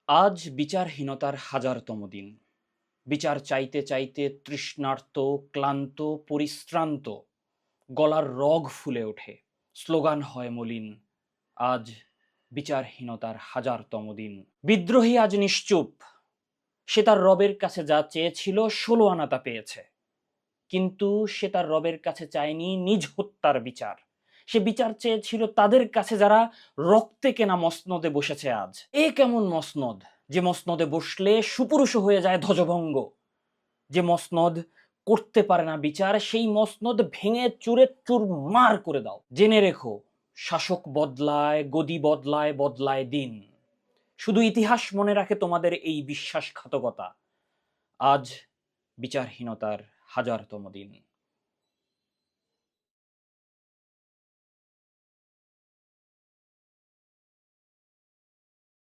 আজ বিচারহীনতার হাজারতম দিন। বিচার চাইতে চাইতে তৃষ্ণার্ত, ক্লান্ত, পরিশ্রান্ত, গলার রগ ফুলে ওঠে, স্লোগান হয় মলিন। আজ বিচারহীনতার হাজারতম দিন। বিদ্রোহী আজ নিশ্চুপ। সে তার রবের কাছে যা চেয়েছিল ১৬ আনা তা পেয়েছে। কিন্তু সে তার রবের কাছে চায়নি নিজ হত্যার বিচার। সে বিচার চেয়েছিল তাদের কাছে যারা রক্তে কেনা মসনদে বসেছে আজ। এ কেমন মসনদ, যে মসনদে বসলে সুপুরুষ হয়ে যায় ধ্বজভঙ্গ, যে মসনদ করতে পারে না বিচার, সেই মসনদ ভেঙে চুরে চুরমার করে দাও। জেনে রেখো, শাসক বদলায়, গদি বদলায়, বদলায় দিন। শুধু ইতিহাস মনে রাখে তোমাদের এই বিশ্বাসঘাতকতা। আজ বিচারহীনতার হাজারতম দিন।